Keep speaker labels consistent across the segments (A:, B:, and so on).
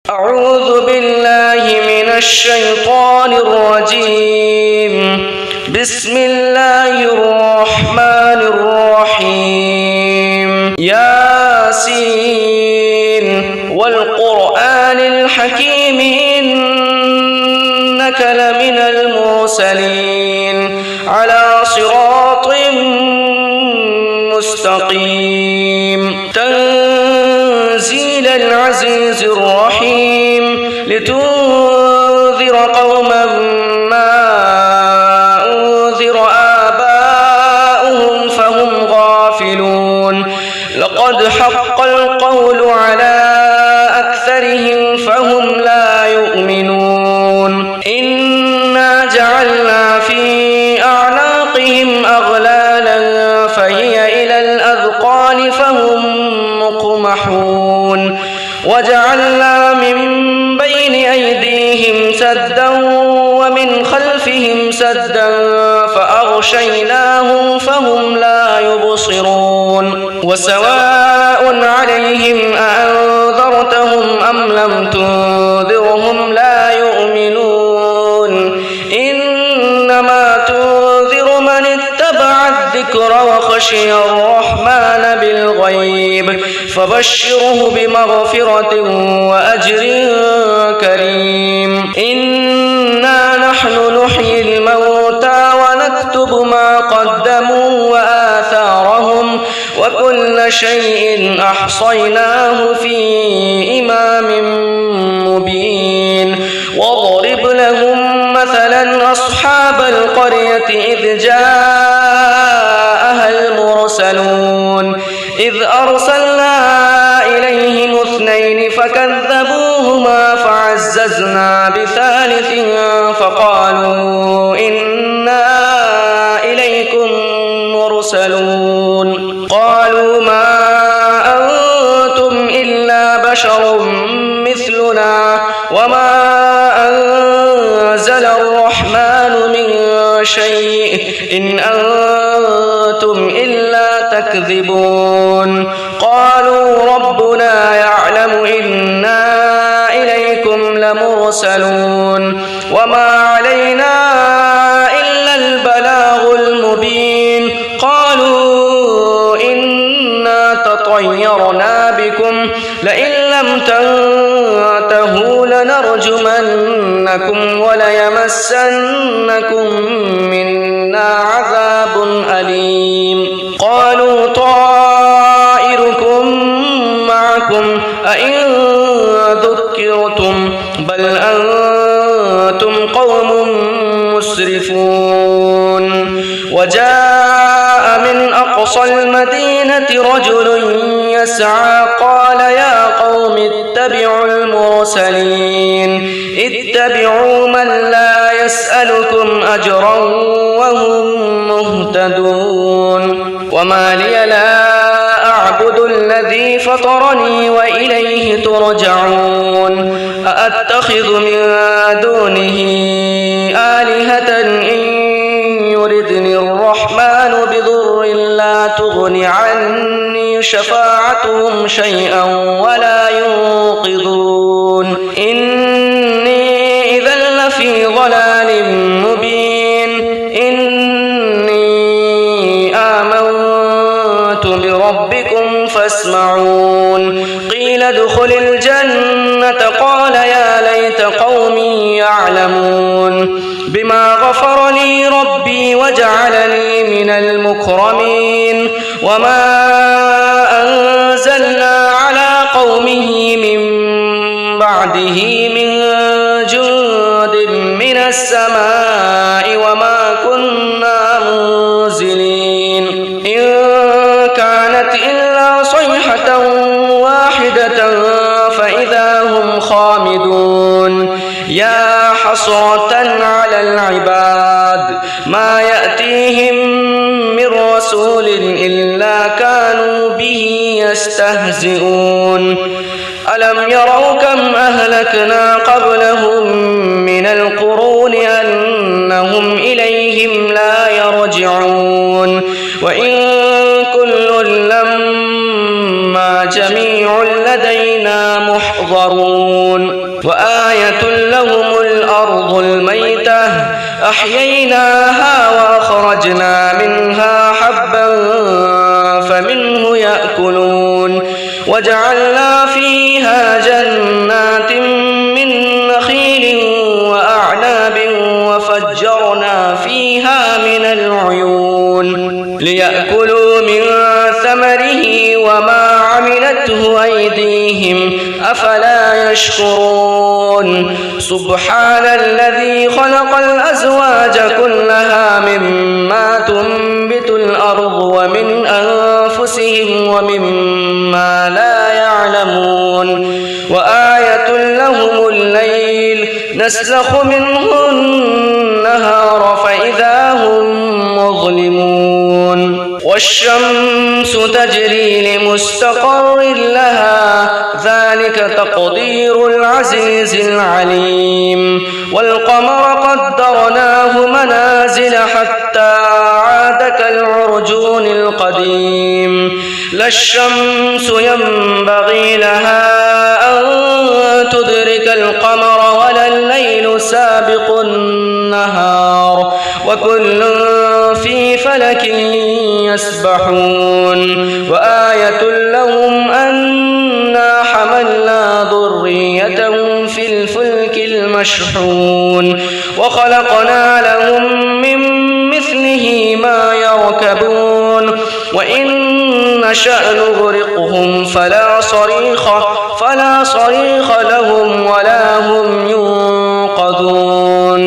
A: أعوذ بالله من الشيطان الرجيم. بسم الله الرحمن الرحيم. ياسين والقرآن الحكيم إنك لمن المرسلين على صراط مستقيم. تنزيل العزيز الرحيم لتنذر قوما ما أنذر آباؤهم فهم غافلون. لقد حق القول على أكثرهم فهم لا يؤمنون. إنا جعلنا في أعناقهم أغلالا فهي إلى الأذقان فهم مقمحون. وجعلنا من بين أيديهم سدا ومن خلفهم سدا فأغشيناهم فهم لا يبصرون. وسواء عليهم أأنذرتهم أم لم تنذرهم لا يؤمنون. إنما تنذر من اتبع الذكر وخشي الرحمن بالغيب فبشره بمغفرة وأجر كريم. إنا نحن نحيي الموتى ونكتب ما قدموا وآثارهم وكل شيء أحصيناه في إمام مبين. واضرب لهم مثلا أصحاب القرية إذ جاءها المرسلون إذ أرسلنا إليهم اثنين فكذبوهما فعززنا بثالث فقالوا إنا إليكم مرسلون. قالوا ما أنتم إلا بشر مثلنا وما أنزل الرحمن من شيء إن أنتم إلا تكذبون. قالوا ربنا يعلم إنا إليكم لمرسلون وما علينا إلا البلاغ المبين. قالوا إنا تطيرنا بكم لئن لم تنتهوا لنرجمنكم وليمسنكم منا عذاب أليم. قالوا طائركم معكم أئن ذكرتم بل أنتم قوم مسرفون. وجاء من أقصى المدينة رجل يسعى قال يا قوم اتبعوا المرسلين اتبعوا من لا يسألكم أجرا وهم مهتدون. وما لي لا أعبد الذي فطرني وإليه ترجعون. أأتخذ من دونه آلهة إن يردني الرحمن بضر لا تغن عني شفاعتهم شيئا ولا ينقذون. إني إذا لفي ضلال مبين. إني آمنت بربكم فاسمعون. قيل ادخل الجنة قال يا ليت قومي يعلمون بما غفر لي ربي وجعلني من المكرمين. وما أنزلنا على قومه من بعده من جند من السماء وما كنا منزلين. إن كانت إلا صيحة واحدة فإذا هم خامدون. يا حسرة على العباد ما يأتيهم من رسول إلا كانوا به يستهزئون. ألم يروا كم أهلكنا قبلهم من القرون أنهم إليهم لا يرجعون. وإن كل لما جميع لدينا محضرون. وآية لهم الأرض الميتة أحييناها وأخرجنا منها حبا فمنه يأكلون وجعلنا فيها جنات من نخيل وأعناب وفجرنا فيها من العيون ليأكلوا من ثمره وما عملته أيديهم أفلا يشكرون سبحان الذي خلق الأزواج كلها مما تنبت الأرض ومن أنفسهم ومما لا يعلمون وآية لهم الليل نسلخ منه النهار فإذا هم مظلمون والشمس تجري لمستقر لها ذلك تقدير العزيز العليم والقمر قدرناه منازل حتى عاد كالعرجون القديم لا الشمس ينبغي لها أن تدرك القمر ولا الليل سابق النهار وكل في فلك يسبحون وآية لهم أنا حملنا ذريتهم في الفلك المشحون وخلقنا لهم من مثله ما يركبون وإن نشأ نغرقهم فلا صريخ لهم ولا هم ينقذون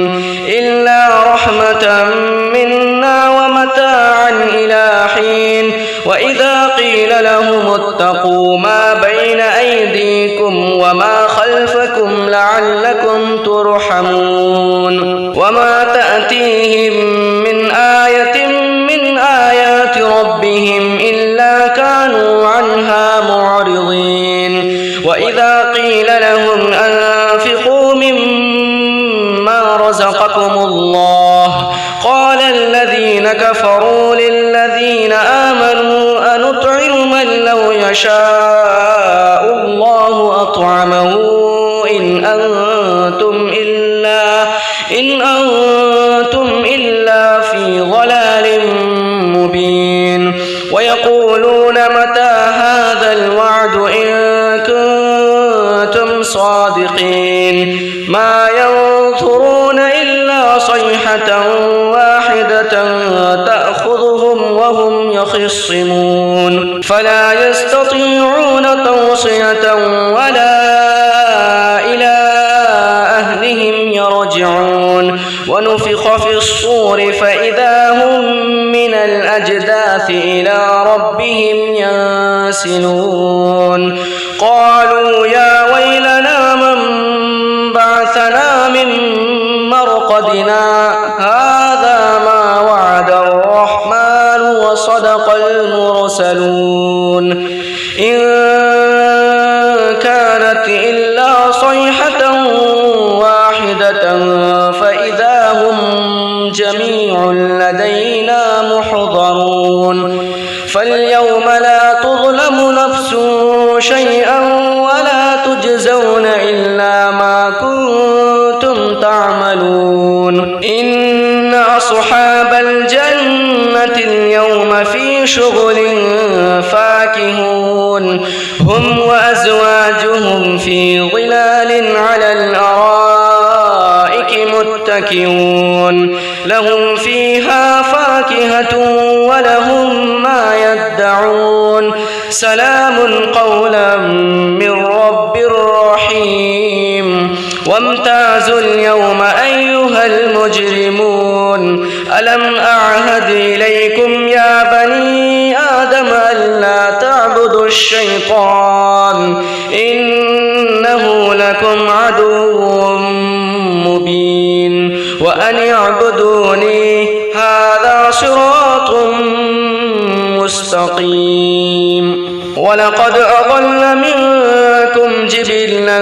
A: إلا رحمة منا ومتاعا إلى حين وإذا قيل لهم اتقوا ما بين أيديكم وما خلفكم لعلكم ترحمون وما تأتيهم من آية من آيات ربهم إلا كانوا عنها معرضين وإذا قيل لهم أنفقوا مما رزقكم الله قال الذين كفروا للذين آمنوا أنطعم من لو يشاء الله أطعمه إن أنتم إلا في ضلال مبين ويقولون متى هذا الوعد إن كنتم صادقين ما ينظرون إلا صيحة واحدة تأخذهم وهم يخصمون فلا يستطيعون توصية ولا إلى أهلهم يرجعون ونفخ في الصور فإذا هم من الأجداث إلى ربهم ينسلون قالوا يا ويلنا من بعثنا من مرقدنا هذا ما وعد الرحمن وصدق المرسلون إن كانت إلا صيحة واحدة فإذا هم جميع لدينا محضرون فاليوم لا تظلم نفس شيئا ولا تجزون إلا ما كنتم تعملون إن أصحاب الجنة اليوم في شغل فاكهون هم وأزواجهم في ظلال على الأرائك متكئون لهم فيها فاكهة ولهم ما يدعون سلام قولا من رب رحيم وامتازوا اليوم أيها المجرمون ألم أعهد إليكم يا بني آدم ألا تعبدوا الشيطان إنه لكم عدو مبين وأن اعبدوني هذا صراط مستقيم ولقد أضل منكم جبلا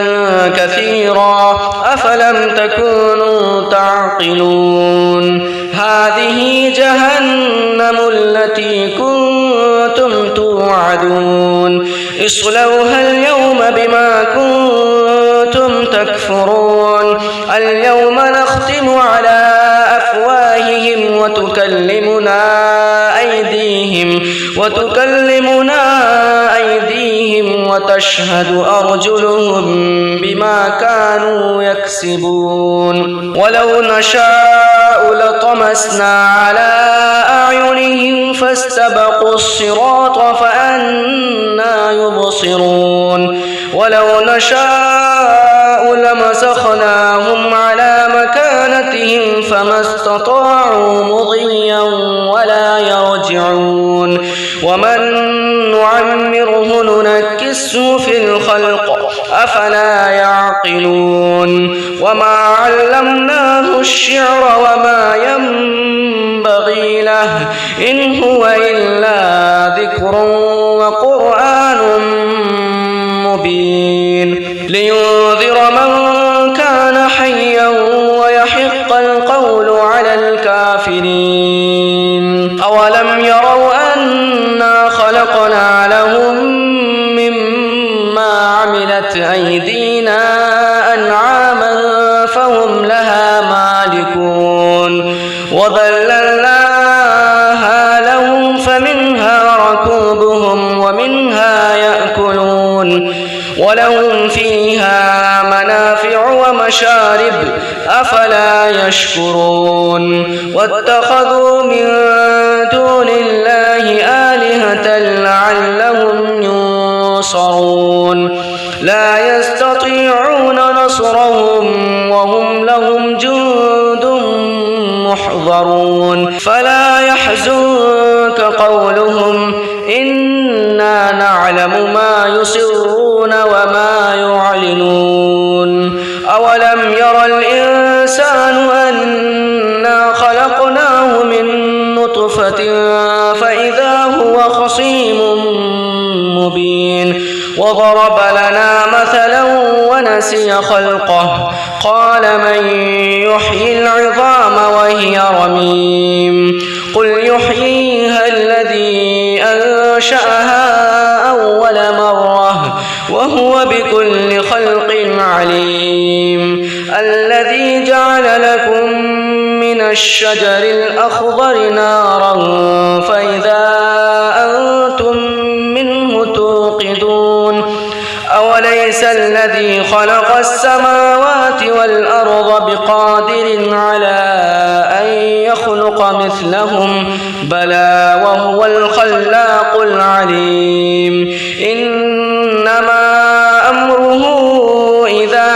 A: كثيرا أفلم تكونوا تعقلون هذه جهنم التي كنتم توعدون اصلوها اليوم بما كنتم كنتم تكفرون اليوم نختم على أفواههم وتكلمنا أيديهم وتشهد أرجلهم بما كانوا يكسبون ولو نشاء لطمسنا على أعينهم فاستبقوا الصراط فأنى يبصرون ولو نشاء لمسخناهم على مكانتهم فما استطاعوا مضيا ولا يرجعون ومن نعمره ننكسه في الخلق أفلا يعقلون وما علمناه الشعر وما ينبغي له إن هو إلا ذكر وقرآن مبين لينذر من كان حيا ويحق القول على الكافرين أولم يروا أنا خلقنا لهم مما عملت أيدينا أنعاما فهم لها مالكون وذللناها لهم فمنها ركوبهم ومنها يأكلون ولهم فيها منافع ومشارب أفلا يشكرون واتخذوا من دون الله آلهة لعلهم ينصرون لا يستطيعون نصرهم وهم لهم جند محضرون فلا يحزنك قولهم إنا نعلم ما يسرون وما يعلنون أولم ير الإنسان أنا خلقناه من نطفة فإذا هو خصيم مبين وضرب لنا مثلا ونسي خلقه قال من يحيي العظام وهي رميم قل يحييها الذي أنشأها أول مرة وهو بكل خلق عليم الذي جعل لكم من الشجر الأخضر نارا فإذا أنتم منه توقدون أوليس الذي خلق السماوات والأرض بقادر على أن يخلق مثلهم بلى وهو الخلاق العليم إنما أمره إذا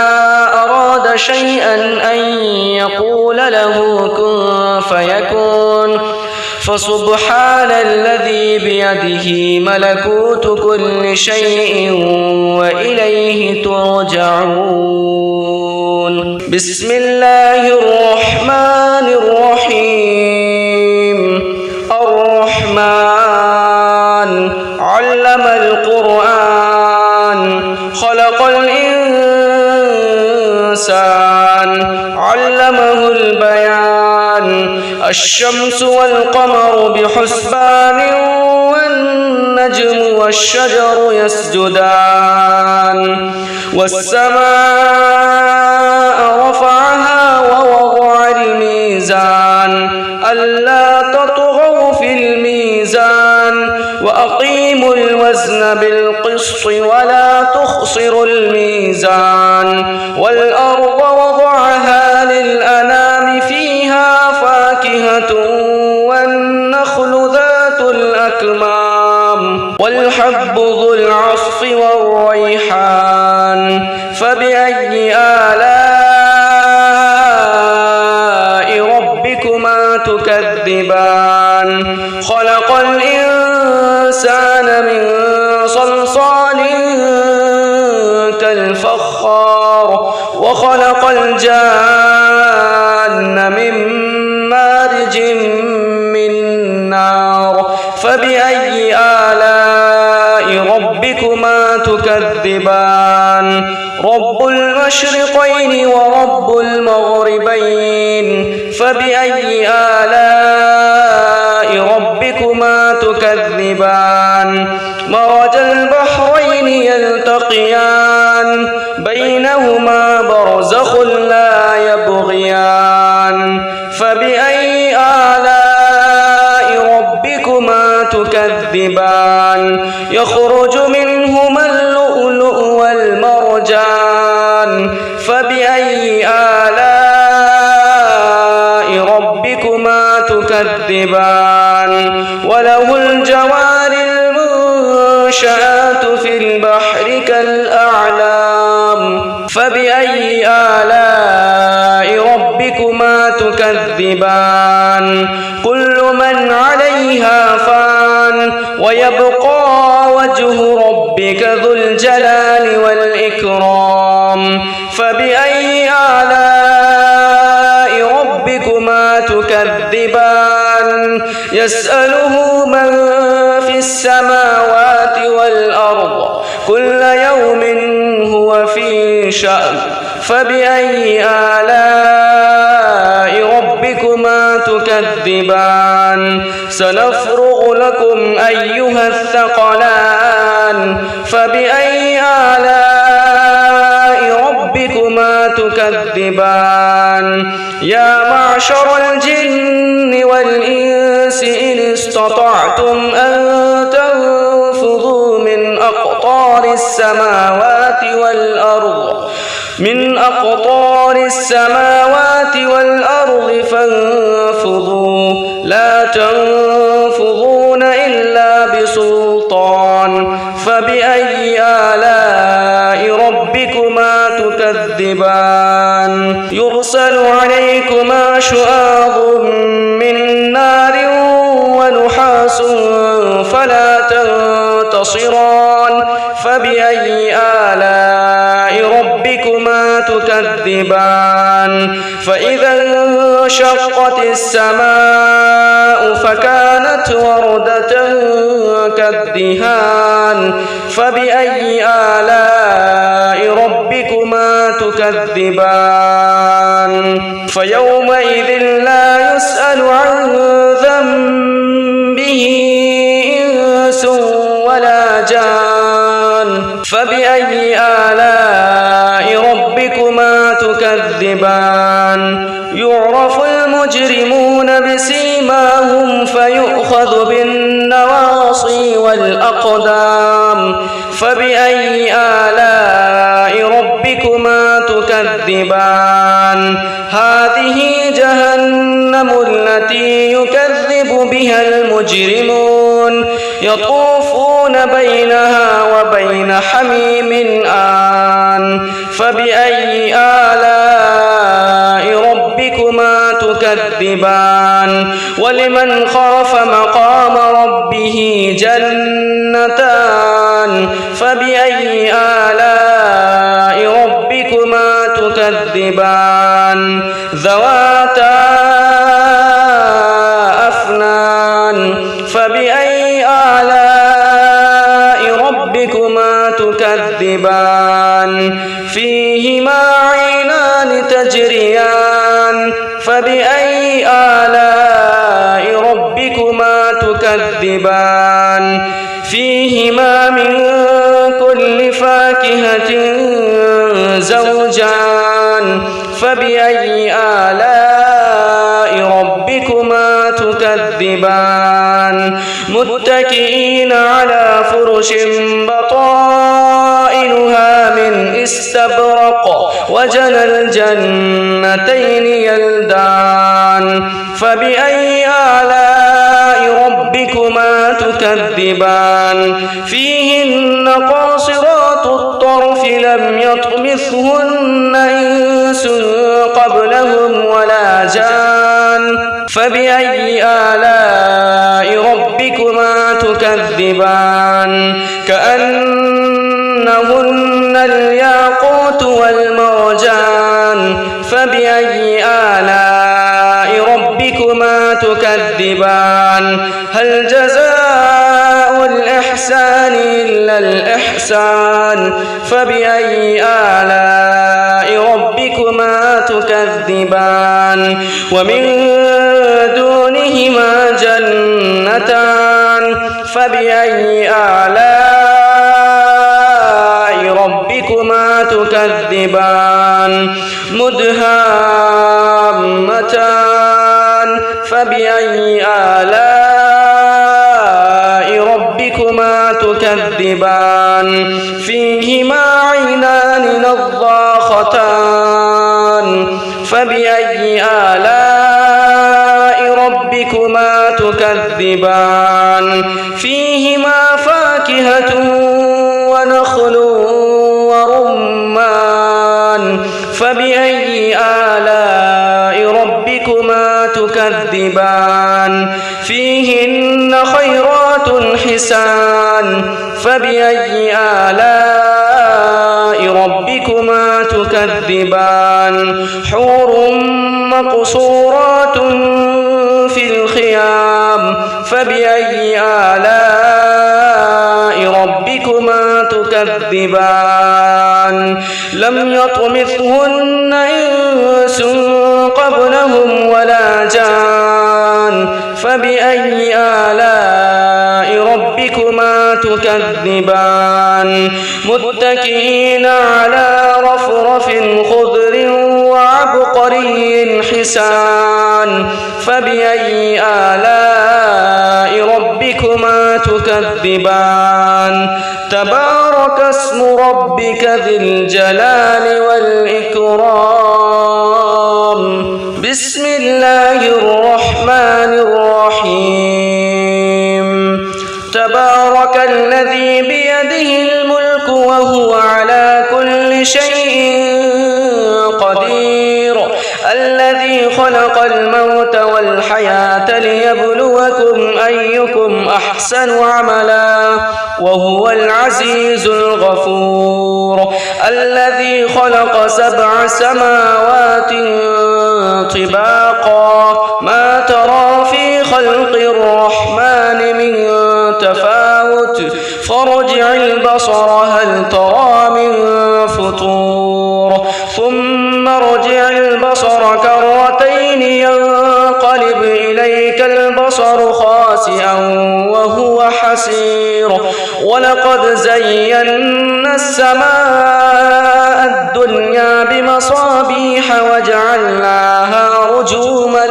A: أراد شيئا أن يقول له كن فيكون فسبحان الذي بيده ملكوت كل شيء وإليه ترجعون بسم الله الرحمن الرحيم الرحمن علم القرآن خلق الإنسان علمه البيان الشمس والقمر بحسبان والنجم والشجر يسجدان والسماء رفعها ووضع الميزان ألا تطغوا في الميزان وأقيموا الوزن بالقسط ولا تخسروا الميزان والأرض وضعها للأنام فيها فاكهة والنخل ذات الأكمام والحب ذو العصف والريحان فبأي آلاء ربكما تكذبان خلق الإنسان من صلصال كالفخار وخلق الجان من مارج من نار فبأي آلاء ربكما تكذبان رب المشرقين ورب المغربين فبأي آلاء ربكما تكذبان مرج البحرين يلتقيان بينهما تكذبان وله الجوار المنشآت في البحر كالأعلام فبأي آلاء ربكما تكذبان كل من عليها فان ويبقى وجه ربك ذو الجلال والإكرام فبأي آلاء ربكما تكذبان يسأله من في السماوات والأرض كل يوم هو في شأن فبأي آلاء ربكما تكذبان سنفرغ لكم أيها الثقلان فبأي آلاء ربكما تكذبان يا معشر الجن والإنس إن استطعتم أن تنفذوا من أقطار السماوات والأرض فانفذوا لا تنفذون إلا بسلطان فبأي آلاء ربكما تكذبان يرسل عليكما شواظ من نار ونحاس فلا تنتصران فبأي آلاء ربكما تكذبان فإذا انشقت السماء فكانت وردة كالدهان فبأي آلاء ربكما تكذبان فيومئذ لا يسأل عن ذنبه إنس ولا جان فبأي آلاء ربكما تكذبان يعرف المجرمون بسيماهم فيؤخذ بالنواصي والأقدام فبأي آلاء ربكما تكذبان هذه جهنم التي يكذب بها المجرمون يطوفون بينها وبين حميم آن فبأي آلاء ربكما تكذبان ولمن خاف مقام ربه جنتان فبأي آلاء ربكما تكذبان ذواتا أفنان فبأي آلاء ربكما تكذبان فيهما عينان تجريان فبأي آلاء ربكما تكذبان فيهما من كل فاكهة زوجان فبأي آلاء ربكما تكذبان متكئين على فرش بطائنها من استبرق وجنى الجنتين يلدان فبأي آلاء ربكما تكذبان فيهن قاصرات الطرف لم يطمثهن إنس قبلهم ولا جان فبأي آلاء ربكما تكذبان كأنهن الياقوت والمرجان فبأي آلاء ربكما تكذبان هل جزاء الإحسان إلا الإحسان فبأي آلاء ربكما تكذبان ومن دونهما جنتان فبأي آلاء ربكما تكذبان مدهامتان فبأي آلاء ربكما تكذبان فيهما عينان نضاختان فبأي آلاء ربكما تكذبان فيهما فاكهة ونخل ورمان فبأي آلاء ربكما تكذبان فيهن خيرات حسان فبأي آلاء ربكما تكذبان حور مقصورات في الخيام فبأي آلاء ربكما تكذبان لم يطمثهن إنس قبلهم ولا جان فبأي آلاء ربكما تكذبان متكئين على رفرف خضر وعبقري حسان فبأي آلاء ربكما تكذبان تبارك اسم ربك ذي الجلال والإكرام بسم الله الرحمن الرحيم تبارك الذي بيده الملك وهو على كل شيء قدير الذي خلق الموت والحياة ليبلوكم أيكم أحسن عملا وهو العزيز الغفور الذي خلق 7 سماوات طباقا ما ترى في خلق الرحمن من تفاوت فارجع البصر هل ترى من فطور ثم ارجع البصر كرتين ينقلب إليك البصر خاسئا وهو حسير ولقد زينا السماء الدنيا بمصابيح وجعلناها رجوما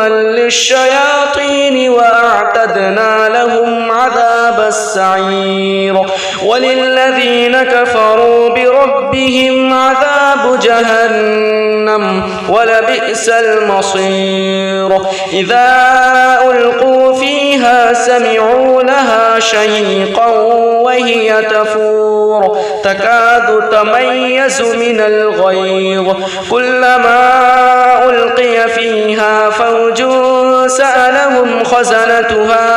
A: للشياطين وأعتدنا لهم عذاب السعير وللذين كفروا بربهم عذاب جهنم ولبئس المصير إذا ألقوا فيها سمعوا لها شهيقا وهي تفور تكاد تميز من الغيظ كلما ألقي فيها فوج سألهم خزنتها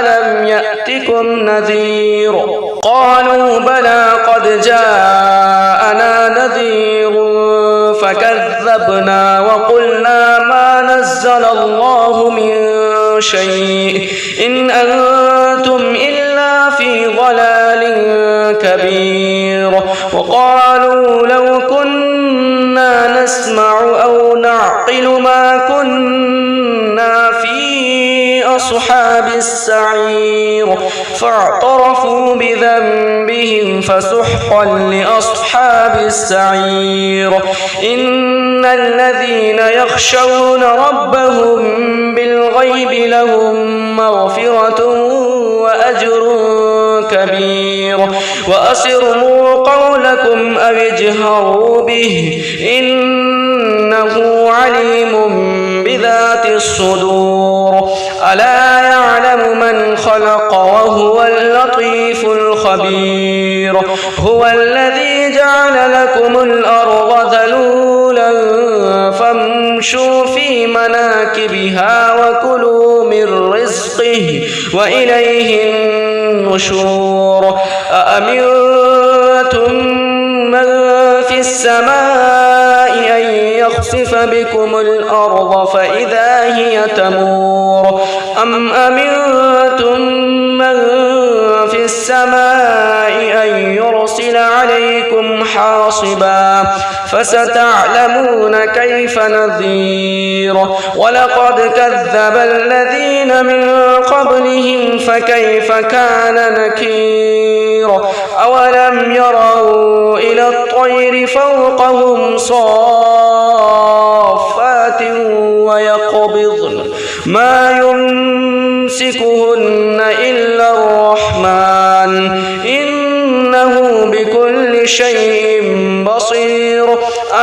A: ألم يأتكم نذير قالوا بلى قد جاءنا نذير فكذبنا وقلنا ما نزل الله من شيء إن أنتم إلا في ضلال كبير وقالوا لو كنا نسمع أو نعقل ما كنا في أصحاب السعير فاعترفوا بذنبهم فسحقا لأصحاب السعير إن الذين يخشون ربهم بالغيب لهم مغفرة وأجر كبير وأسروا قولكم أو اجهروا به إنه عليم بذات الصدور ألا يعلم من خلق وهو اللطيف الخبير هو الذي جعل لكم الأرض ذلولا فامشوا في مناكبها وكلوا من رزقه وإليه النشور أأمنتم من في السماء أن يخسف بكم الأرض فإذا هي تمور أم أمنتم من في السماء أن يرسل عليكم حاصبا فستعلمون كيف نذير ولقد كذب الذين من قبلهم فكيف كان نكير أولم يروا إلى الطير فوقهم صافات ويقبضن ما يمسكهن إلا الرحمن بكل شيء بصير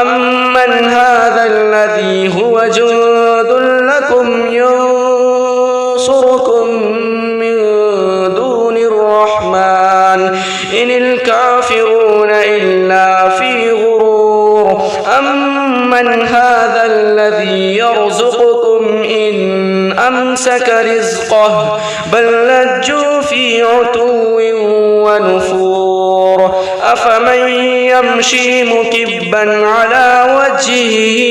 A: أمن هذا الذي هو جند لكم ينصركم من دون الرحمن إن الكافرون إلا في غرور أمن هذا الذي يرزقكم إن أمسك رزقه بل لجوا في عتو ونفور أفمن يمشي مكبا على وجهه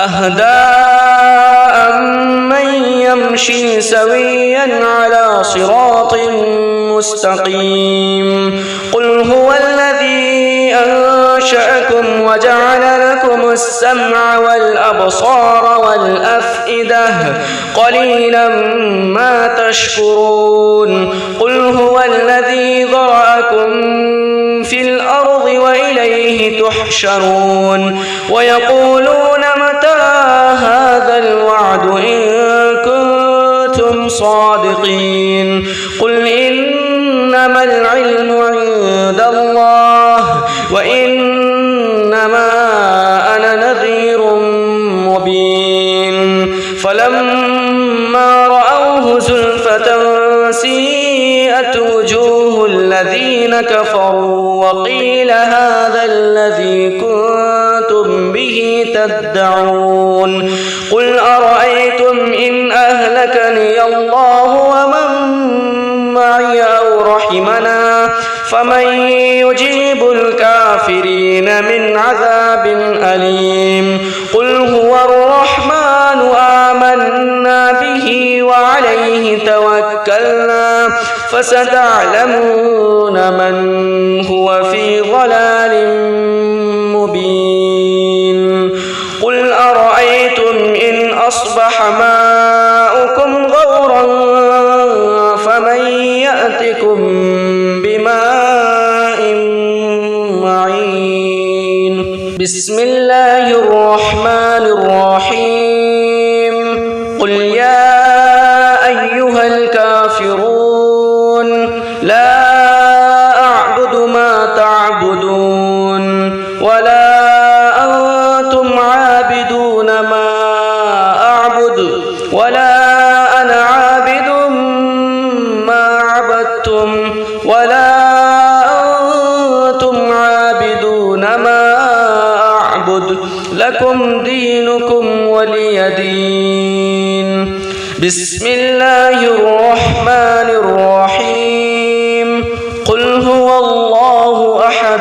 A: أهدى أمن يمشي سويا على صراط مستقيم قل هو الذي أنشأكم وجعل لكم السمع والأبصار والأفئدة قليلا ما تشكرون قل هو الذي ذرأكم في الأرض وإليه تحشرون ويقولون متى هذا الوعد إن كنتم صادقين قل إنما العلم عند الله وإنما أنا نذير مبين فلما رأوه زلفة سيئت وجوه الذين كفروا وقيل هذا الذي كنتم به تدعون قل أرأيتم إن أهلكني الله ومن معي أو رحمنا فمن يجيب الكافرين من عذاب أليم قل هو الرحمن آمنا به وعليه توكلنا فستعلمون من هو في ضلال مبين قل أرأيتم إن أصبح ماؤكم غورا فمن يأتكم بماء معين بسم الله الرحمن الرحيم قل يا أيها الكافرون لا أعبد ما تعبدون ولا أنتم عابدون ما أعبد ولا أنا عابد ما عبدتم ولا أنتم عابدون ما أعبد لكم دينكم ولي دين بسم الله الرحمن الرحيم قل هو الله أحد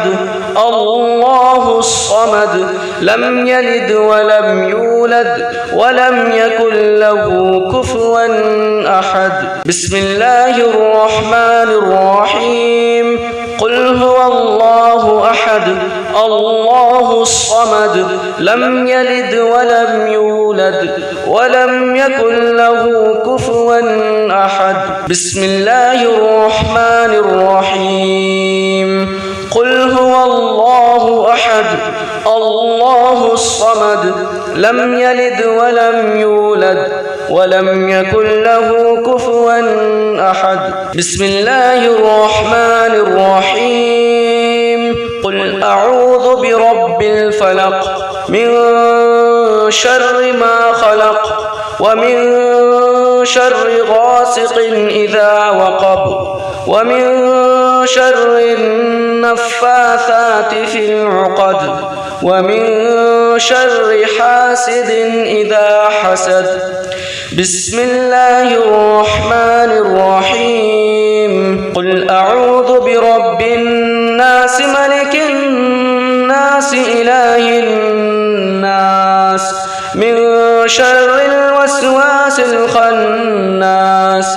A: الله الصمد لم يلد ولم يولد ولم يكن له كفوا أحد بسم الله الرحمن الرحيم قل هو الله أحد الله الصمد لم يلد ولم يولد ولم يكن له كفوا أحد بسم الله الرحمن الرحيم قل هو الله أحد الله الصمد لم يلد ولم يولد ولم يكن له كفوا أحد بسم الله الرحمن الرحيم قل أعوذ برب الفلق من شر ما خلق ومن شر غاسق إذا وقب ومن شر النفاثات في العقد ومن شر حاسد إذا حسد بسم الله الرحمن الرحيم قل أعوذ برب الناس ملك الناس إله الناس من شر الوسواس الخناس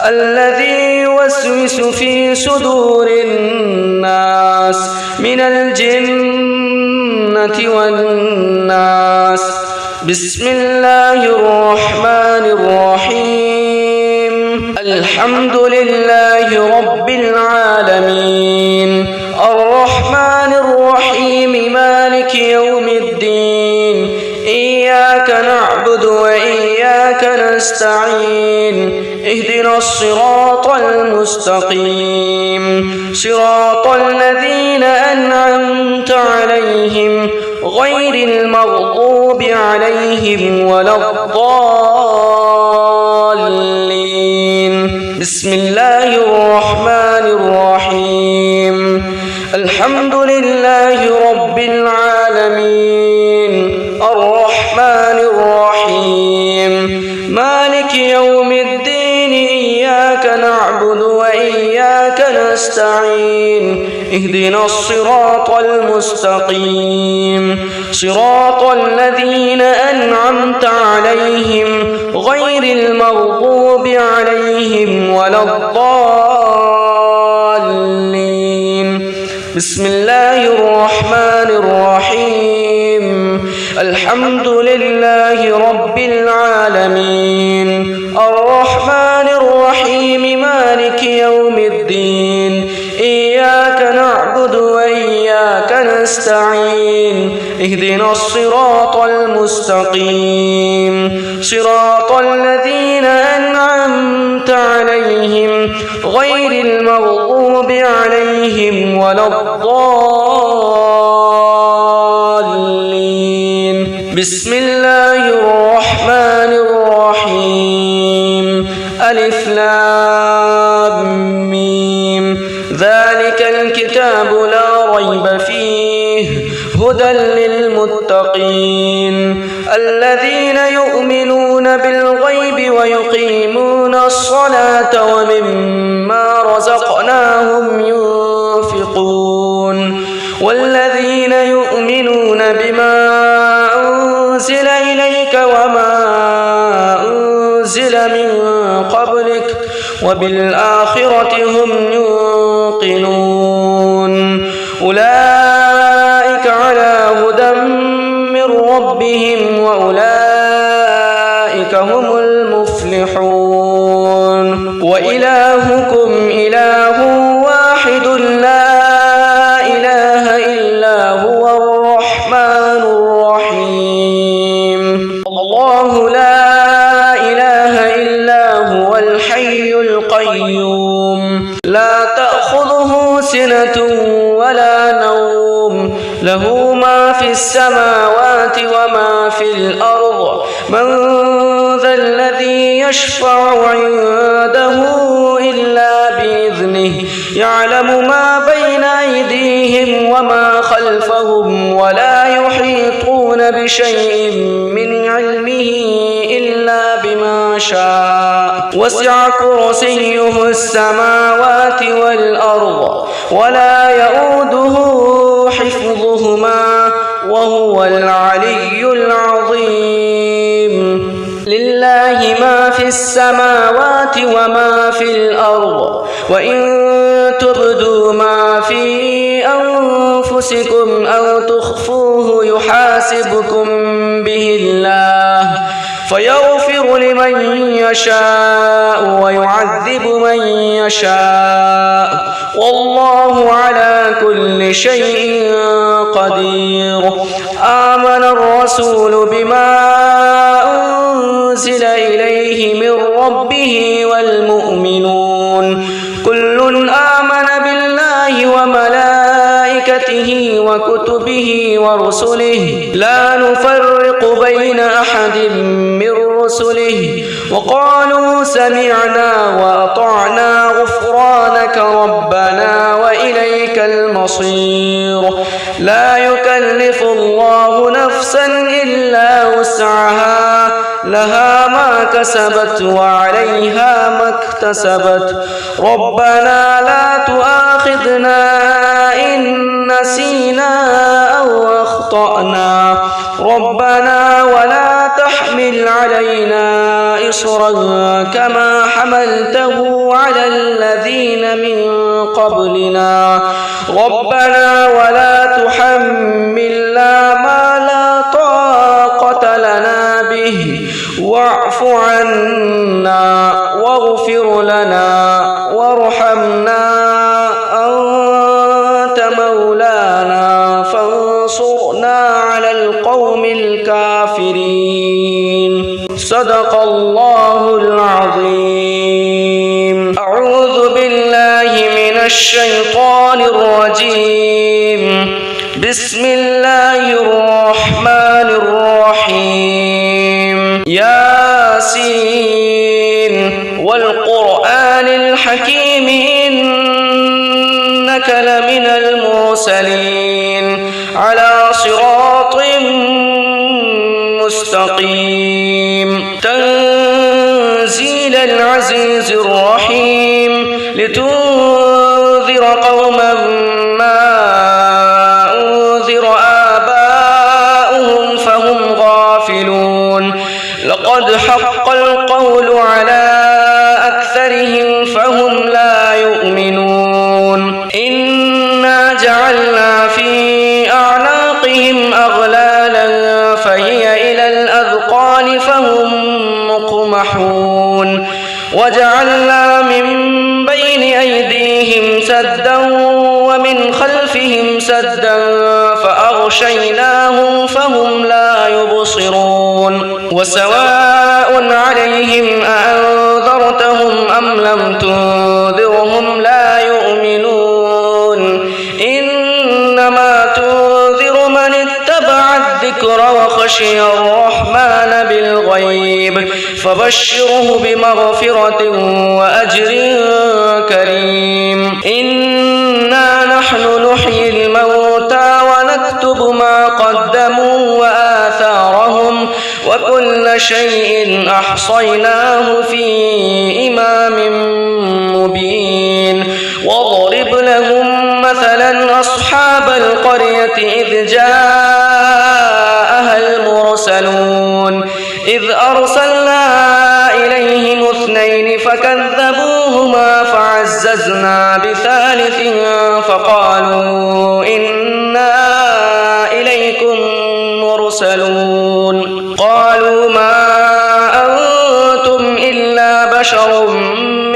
A: الذي يوسوس في صدور الناس من الجنة والناس بسم الله الرحمن الرحيم الحمد لله رب العالمين الرحمن الرحيم مالك يوم الدين إياك نعبد وإياك نستعين اهدنا الصراط المستقيم صراط الذين أنعمت عليهم غير المغضوب عليهم ولا الضالين. بسم الله الرحمن الرحيم. الحمد لله رب العالمين الرحمن الرحيم مالك يوم الدين إياك نعبد وإياك نستعين اهدنا الصراط المستقيم صراط الذين أنعمت عليهم غير المغضوب عليهم ولا الضالين. بسم الله الرحمن الرحيم. الحمد لله رب العالمين الرحمن الرحيم مالك يوم الدين إياك نعبد وإياك نستعين اهدنا الصراط المستقيم صراط الذين أنعمت عليهم غير المغضوب عليهم ولا الضالين. بسم الله الرحمن الرحيم. ألف لام ميم. ذلك الكتاب لا ريب فيه هدى للمتقين الذين يؤمنون بالغيب ويقيمون الصلاة ومما رزقناهم ينفقون والذين يؤمنون بما أنزل إليك وما أنزل من قبلك وبالآخرة هم يوقنون أولئك على هدى من ربهم وأولئك هم المفلحون. وإلهكم إله واحد لا إله إلا هو الرحمن الرحيم. الله لا إله إلا هو الحي القيوم لا تأخذه سنة ولا نوم له ما في السماوات وما في الأرض من ذا الذي يشفع عنده إلا بإذنه يعلم ما بين أيديهم وما خلفهم ولا يحيطون بشيء من علمه إلا بما شاء وسع كرسيه السماوات والأرض ولا يؤوده حفظهما وهو العلي العظيم. لله ما في السماوات وما في الأرض وإن تبدوا ما في أنفسكم أو تخفوه يحاسبكم به الله فيغفر لمن يشاء ويعذب من يشاء والله على كل شيء قدير. آمن الرسول بما أنزل إليه من ربه والمؤمنون كل آمن بالله وملائكته وكتبه ورسله لا نفرق بين أحد من رسله وقالوا سمعنا وأطعنا غفرانك ربنا وإليك المصير. لا يكلف الله نفسا إلا وسعها لها ما كسبت وعليها ما اكتسبت ربنا لا تؤاخذنا إن نسينا أو أخطأنا ربنا ولا تحمل علينا إصرا كما حملته على الذين من قبلنا ربنا ولا تحملنا ما لا طاقة لنا به واعف عنا واغفر لنا وارحمنا أنت مولانا فانصرنا على القوم الكافرين. صدق الله العظيم. الشيطان الرجيم. بسم الله الرحمن الرحيم. ياسين والقرآن الحكيم إنك لمن المرسلين على صراط مستقيم. تنزيل العزيز الرحيم لتنذر قوما ما أنذر آباؤهم فهم غافلون. لقد حق القول على أكثرهم فهم لا يؤمنون. إنا جعلنا في أعناقهم أغلالا فهي إلى الأذقان فهم مقمحون. وجعلنا من بين أيديهم سدا ومن خلفهم سدا فأغشيناهم فهم لا يبصرون. وسواء عليهم أأنذرتهم أم لم تنذرهم لا يؤمنون. إنما تنذر من اتبع الذكر وخشي الرحمن بالغيب فبشره بمغفرة وأجر كريم. إنا نحن نحيي الموتى ونكتب ما قدموا وآثارهم وكل شيء أحصيناه في إمام مبين. واضرب لهم مثلا أصحاب القرية إذ جاءها المرسلون إذ أرسلنا إليهم اثنين فكذبوهما فعززنا بثالث فقالوا إنا إليكم مرسلون. قالوا ما أنتم إلا بشر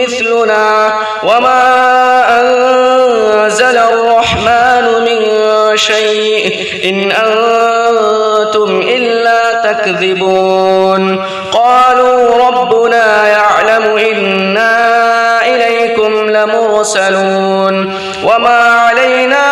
A: مثلنا وما أنزل الرحمن من شيء إن أنتم إلا تكذبون. قالوا ربنا يعلم إنا إليكم لمرسلون وما علينا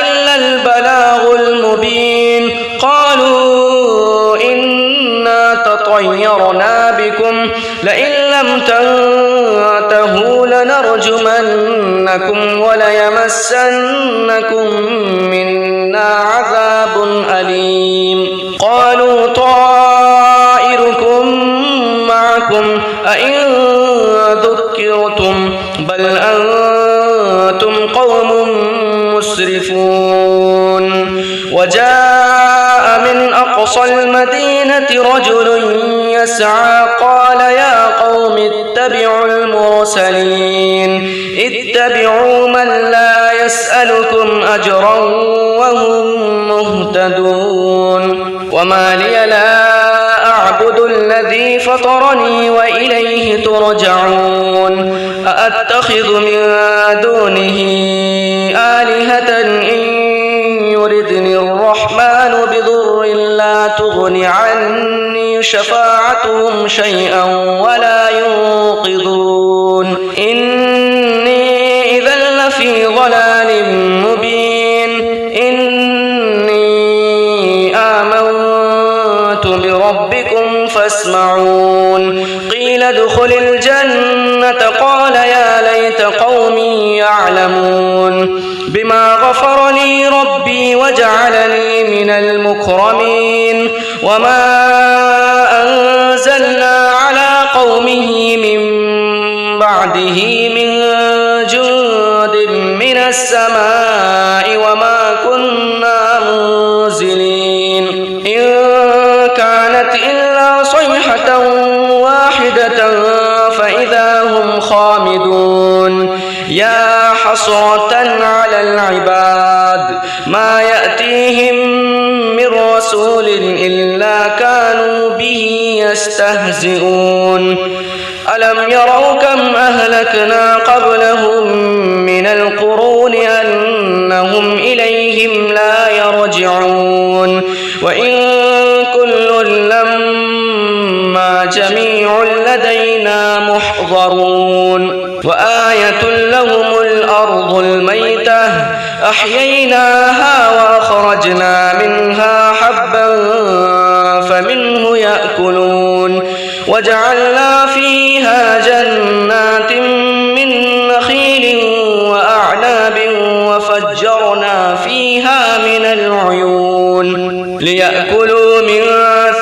A: إلا البلاغ المبين. قالوا إنا تطيرنا بكم لئن لم تنتهوا لنرجمنكم وليمسنكم منا عذاب أليم. قالوا طائركم معكم أئن ذكرتم بل أنتم قوم مسرفون. وجاء من أقصى المدينة رجل يسعى قال يا قوم اتبعوا المرسلين اتبعوا من لا يسألكم أجرا وهم مهتدون. وما لي لا أعبد الذي فطرني وإليه ترجعون. أأتخذ من دونه آلهة إن يردني الرحمن بضر لا تغن عني شفاعتهم شيئا ولا ينقذون. إني إذا لفي ضلال مبين. إني آمنت بربكم فاسمعون. قيل ادخل الجنة قال يا ليت قومي يعلمون. بما غفر لي ربي وجعلني من المكرمين. وما أنزلنا على قومه من بعده من جند من السماء وما كنا منزلين. إن كانت إلا صيحة واحدة فإذا هم خامدون. يا حسرة على العباد ما يأتيهم من رسول إلا كانوا به يستهزئون. ألم يروا كم أهلكنا قبلهم من القرون أنهم إليهم لا يرجعون. وإن كل لما جميع لدينا محضرون. يحضرون وآية لهم الأرض الميتة أحييناها وأخرجنا منها حبا فمنه يأكلون وجعلنا فيها جنات من نخيل وأعناب وفجرنا فيها من العيون ليأكلوا من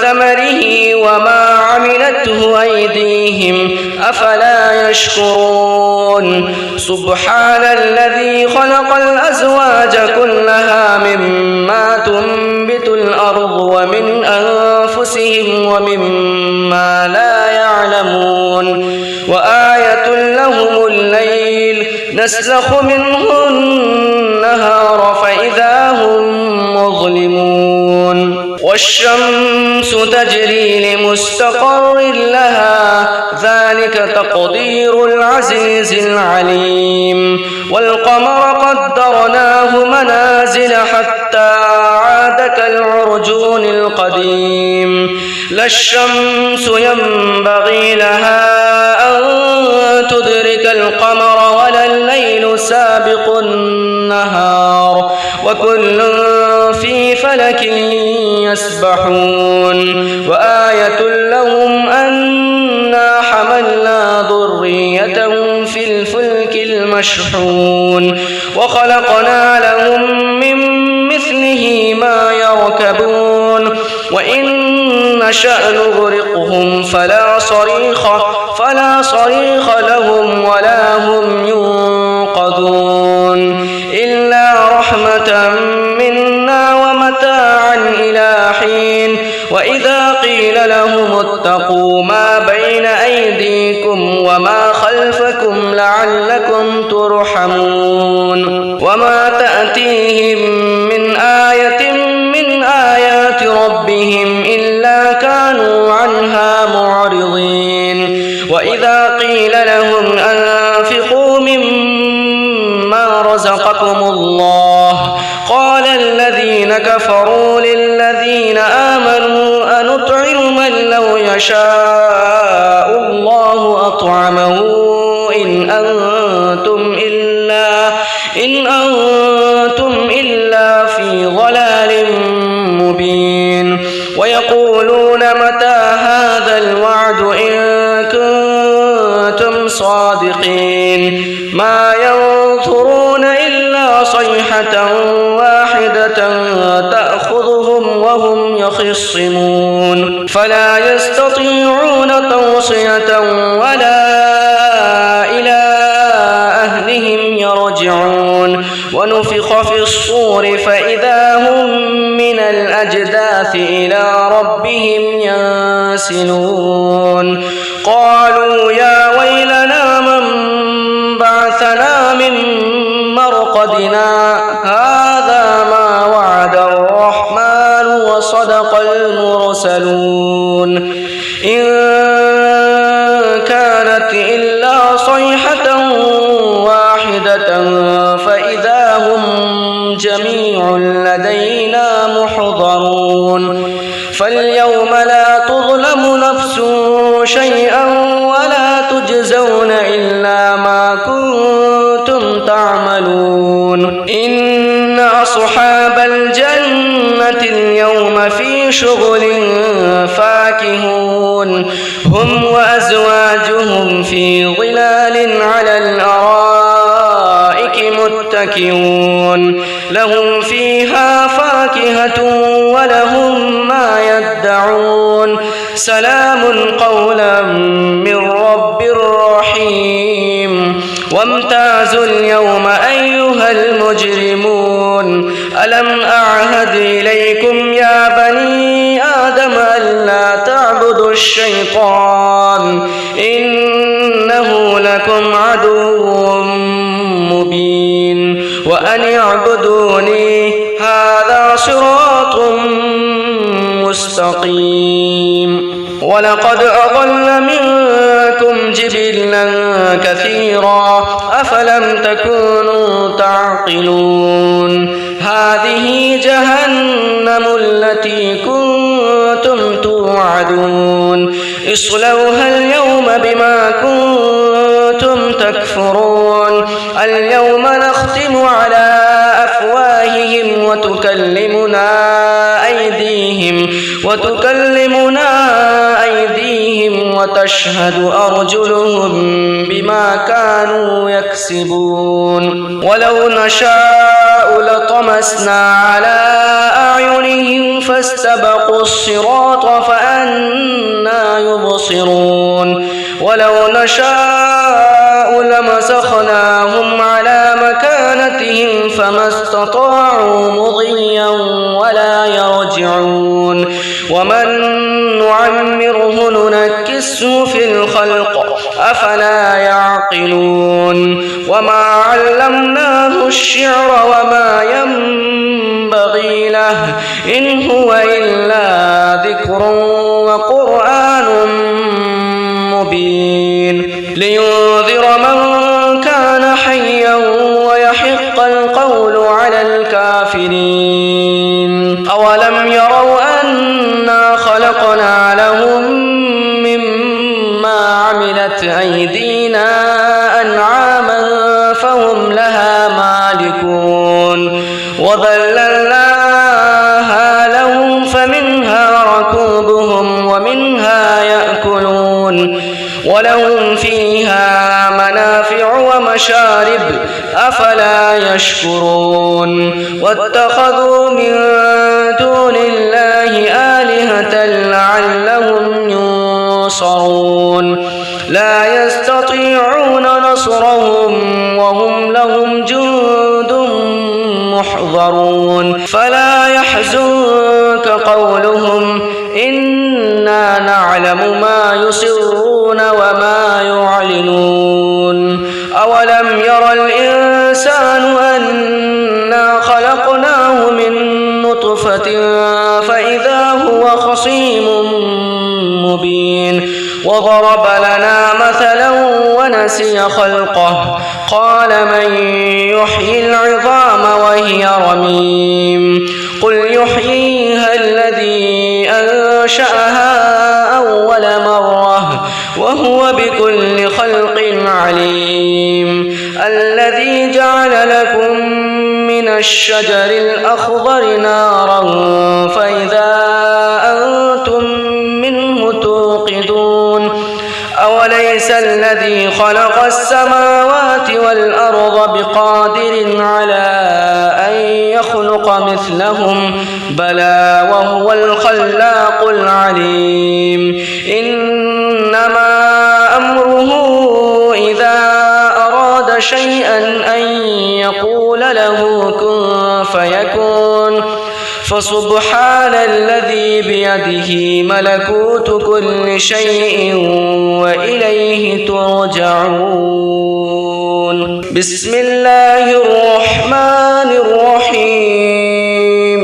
A: ثمره وما عملته أيديهم أفلا يشكرون سبحان الذي خلق الأزواج كلها مما تنبت الأرض ومن أنفسهم ومما لا يعلمون وآية لهم الليل نسلخ منه النهار فإذا هم مظلمون والشمس تجري لمستقر لها ذلك تقدير العزيز العليم والقمر قدرناه منازل حتى عاد كالعرجون القديم لا الشمس ينبغي لها أن تدرك القمر ولا الليل سابق النهار وكل في فلك يسبحون وآية لهم أنا حملنا ذريتهم في الفلك المشحون وخلقنا لهم من مثله ما يركبون وإن نشأ نغرقهم فلا صريخ لهم ولا هم ينقذون إلا رحمة منا ومتاعا إلى حين وإذا قيل لهم اتقوا ما بين أيديكم وما خلفكم لعلكم ترحمون وما تأتيهم من آية من آيات ربهم إلا كانوا عنها معرضين وإذا قيل لهم أنفقوا مما رزقكم الله قال الذين كفروا للذين آمنوا أنطعم من لو يشاء الله أطعمه إن أنتم إلا في ضلال مبين ويقولون متى هذا الوعد إن كنتم صادقين ما ينظرون إلا صيحة واحدة تأخذهم وهم يخصمون فلا يستطيعون توصية ولا إلى أهلهم يرجعون ونفخ في الصور فإذا هم من الأجداث إلى ربهم ينسلون قالوا يا ويلنا من بعثنا من مرقدنا هذا ما وعد الرحمن وصدق المرسلون إن كانت إلا صيحة واحدة فإذا هم جميع لدينا محضرون فاليوم لا تظلم نفس شيئا ولا تجزون إلا ما كنتم تعملون إن أصحاب الجنة اليوم في شغل فاكهون هم وأزواجهم في ظلال على الأرائك متكئون لهم فيها فاكهة ولهم ما يدعون سلام قولا من رب رحيم وامتازوا اليوم أيها المجرمون ألم أعهد إليكم يا بني آدم ألا تعبدوا الشيطان إنه لكم عدو مبين وأن اعبدوني هذا صراط مستقيم ولقد أضل منكم جبلا كثيرا أفلم تكونوا تعقلون هذه جهنم التي كنتم توعدون اصلوها اليوم بما كنتم تكفرون اليوم نختم على أفواههم وتكلمنا أيديهم وتشهد أرجلهم بما كانوا يكسبون ولو نشاء لطمسنا على أعينهم فاستبقوا الصراط فأنى يبصرون ولو نشاء لمسخناهم على مكانتهم فما استطاعوا مضيا ولا يرجعون ومن نعمره ننكسه في الخلق أفلا يعقلون وما علمناه الشعر وما ينبغي له إن هو إلا ذكر وقرآن مبين لينذر من كان حيا ويحق القول على الكافرين أولم يروا أنا خلقنا لهم مما عملت أيدينا أنعاما فهم لها مالكون وذللناها لهم فمنها ركوبهم ومنها يأكلون ولهم فيها منافع ومشارب أفلا يشكرون واتخذوا من دون الله آلهة لعلهم ينصرون لا يستطيعون نصرهم وهم لهم جند محضرون فلا يحزنك قولهم إنا نعلم ما يسرون وما يعلنون أولم ير الإنسان أنا خلقناه من نطفة فإذا هو خصيم مبين وضرب لنا مثلا ونسي خلقه قال من يحيي العظام وهي رميم قل يحييها الذي أنشأها أول مرة وهو بكل خلق عليم الذي جعل لكم من الشجر الأخضر نارا فإذا أنتم منه توقدون أوليس الذي خلق السماوات والأرض بقادر على أن يخلق مثلهم بلى وهو الخلاق العليم إنما أمره إذا أراد شيئا أن يقول له كن فيكون فسبحان الذي بيده ملكوت كل شيء وإليه ترجعون بسم الله الرحمن الرحيم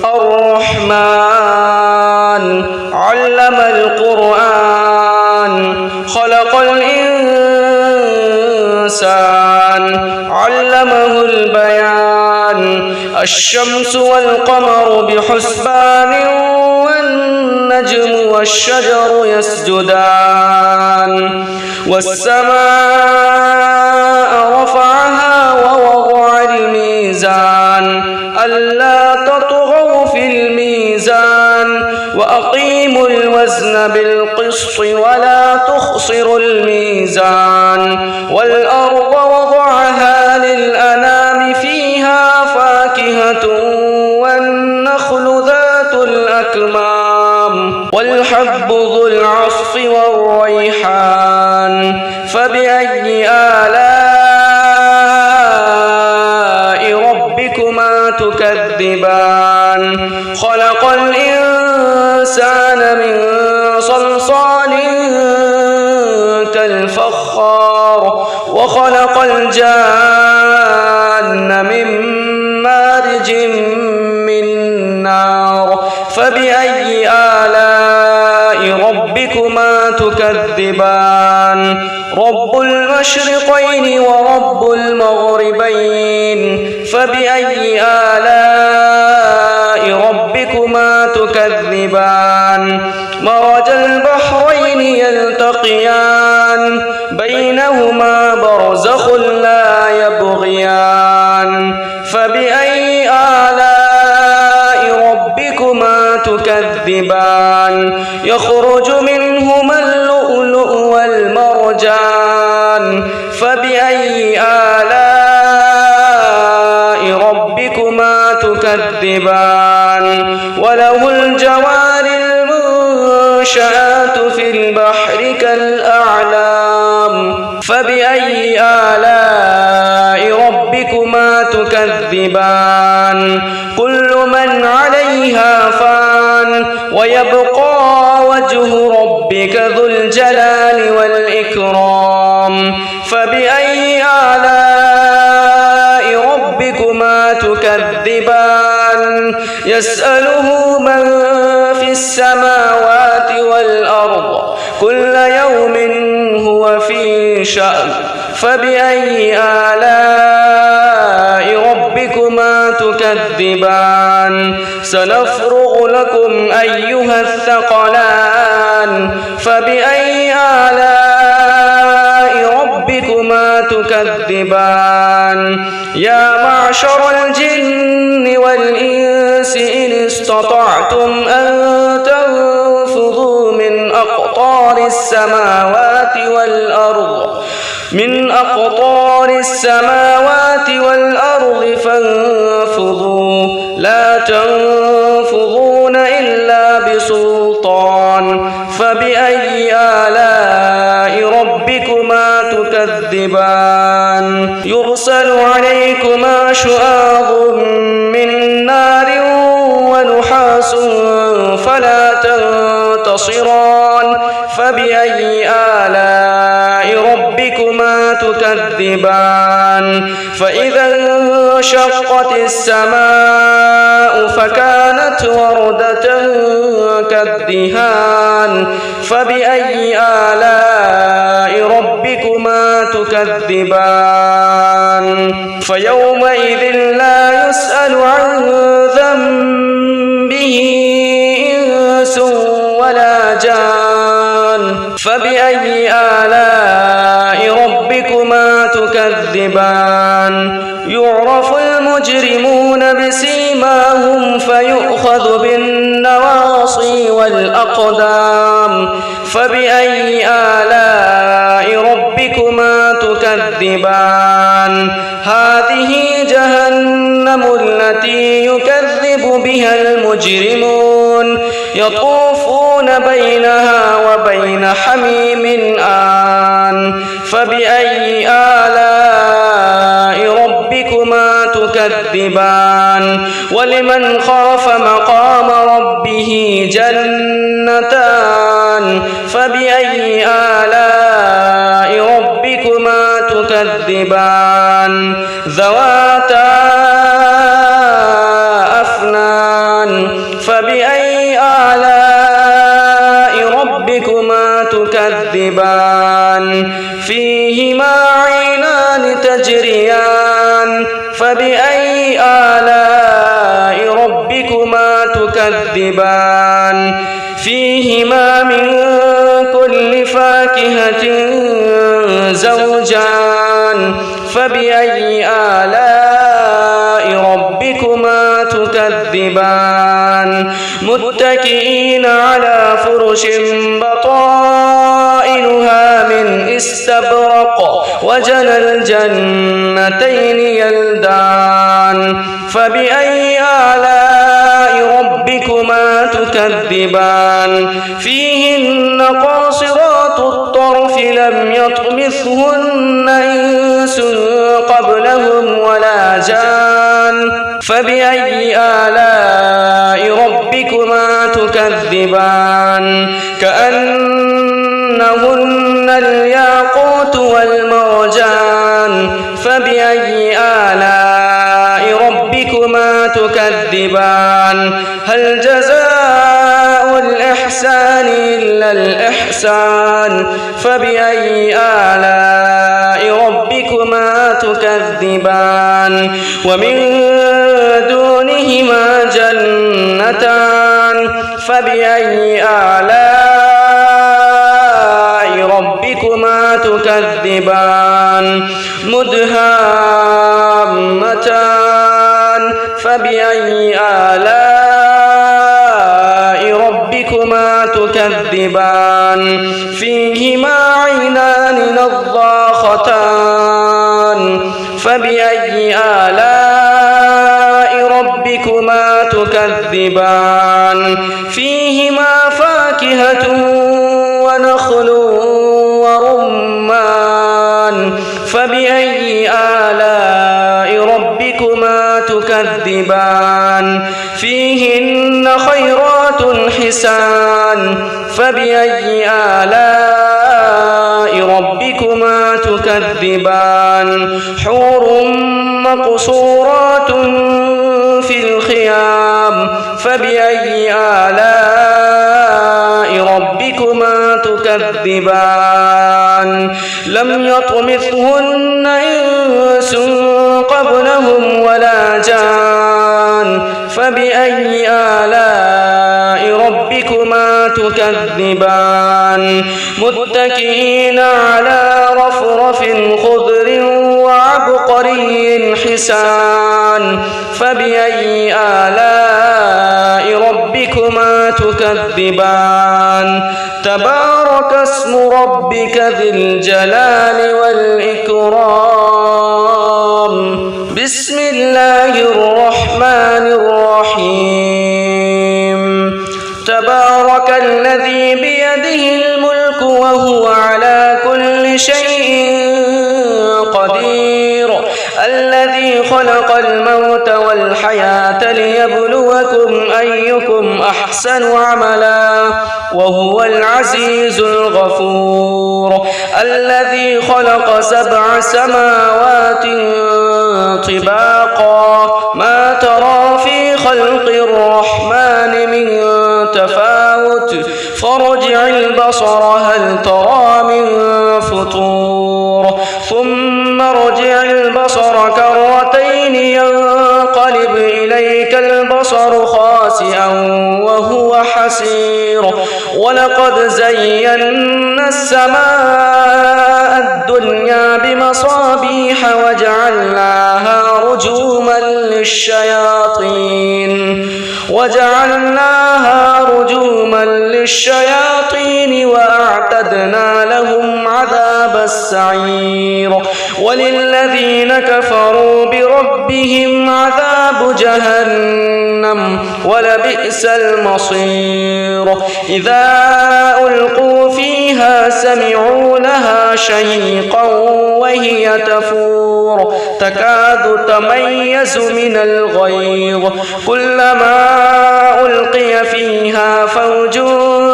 A: الرحمن علم القرآن خلق الإنسان علمه البيان الشمس والقمر بحسبان والنجم والشجر يسجدان والسماء رفعها ووضع الميزان ألا تطغوا في الميزان وأقيموا الوزن بالقسط ولا تخسروا الميزان والأرض وضعها للأنام فيها فاكهة والنخل ذات الأكمام والحب ذو العصف والريحان فبأي آلاء ربكما تكذبان خلق الإنسان من صلصال كالفخار وخلق الجان من مارج من نار فبأي آلاء ربكما تكذبان رب المشرقين ورب المغربين فبأي آلاء ربكما تكذبان مرج البحرين يلتقيان بينهما برزخ لا يبغيان فبأي آلاء ربكما تكذبان يخرج منهما اللؤلؤ والمرجان فبأي آلاء ربكما تكذبان وله الجوار المنشآت في البحر كالأعلام فبأي آلاء ربكما تكذبان كل من عليها فان ويبقى وجه ربك ذو الجلال والإكرام فبأي آلاء ربكما تكذبان يسأله من في السماوات والأرض كل يوم هو في شأن فبأي آلاء ربكما تكذبان سنفرغ لكم أيها الثقلان فبأي آلاء ربكما تكذبان يا معشر الجن والإنس إن استطعتم أن تنفذوا من أقطار السماوات والأرض فانفذوا لا تنفذون إلا بسلطان فبأي آلاء ربكما تكذبان يرسل عليكما شواظ من نار ونحاس فلا تنتصران فبأي آلاء ربكما تكذبان فإذا انشقت السماء فكانت وردة كالدهان فبأي آلاء ربكما تكذبان فيومئذ لا يسأل عن ذنبه إنس ولا جان فبأي آلاء ربكما تكذبان يعرف المجرمون بسيماهم فيؤخذ بالنواصي والأقدام فبأي آلاء ربكما تكذبان هذه جهنم التي يكذب بها المجرمون يطوفون بينها وبين حميم آن فبأي آلاء ربكما تكذبان ولمن خاف مقام ربه جنتان فبأي آلاء ربكما تكذبان ذواتا أفنان فبأي آلاء ربكما تكذبان فيهما عينان تجريان فبأي آلاء ربكما تكذبان فيهما من كل فاكهة زوجان فبأي آلاء ربكما تكذبان متكئين على فرش بطائنها من استبرق وجنى الجنتين يلدان فبأي آلاء ربكما تكذبان فيهن قاصرات الطرف لم يطمثهن إنس قبلهم ولا جان فبأي آلاء ربكما تكذبان كأنهن الياقوت والمرجان فبأي آلاء ربكما تكذبان هل جزاء الإحسان إلا الإحسان فبأي آلاء ربكما تكذبان ومن دونهما جنتان فبأي آلاء تكذبان مدهامتان فبأي آلاء ربكما تكذبان فيهما عينان نضاختان فبأي آلاء ربكما تكذبان فيهما فاكهة ونخل ورمان فبأي آلاء ربكما تكذبان فيهن خيرات حسان فبأي آلاء ربكما تكذبان حور مقصورات في الخيام فبأي آلاء ربكما تكذبان لم يطمثهن إنس قبلهم ولا جان فبأي آلاء ربكما تكذبان متكئين على رفرف خضر وعبقري حسان فبأي آلاء ربكما تكذبان تبارك اسم ربك ذي الجلال والإكرام بسم الله الرحمن الرحيم تبارك الذي بيده الملك وهو على كل شيء قدير الذي خلق الموت والحياة ليبلوكم أيكم أحسن عملا وهو العزيز الغفور الذي خلق 7 سماوات طباقا ما ترى في خلق الرحمن من تفاوت فارجع البصر هل ترى من فطور ثم ارجع البصر كرتين ينقلب إليك البصر خاسئا وهو حسير ولقد زينا السماء الدنيا بمصابيح وجعلناها رجوما للشياطين وأعتدنا لهم عذاب السعير وللذين كفروا بربهم عذاب جهنم ولبئس المصير إذا ألقوا فيها سمعوا لها شهيقا وهي تفور تكاد تميز من الغيظ كلما ألقي فيها فوج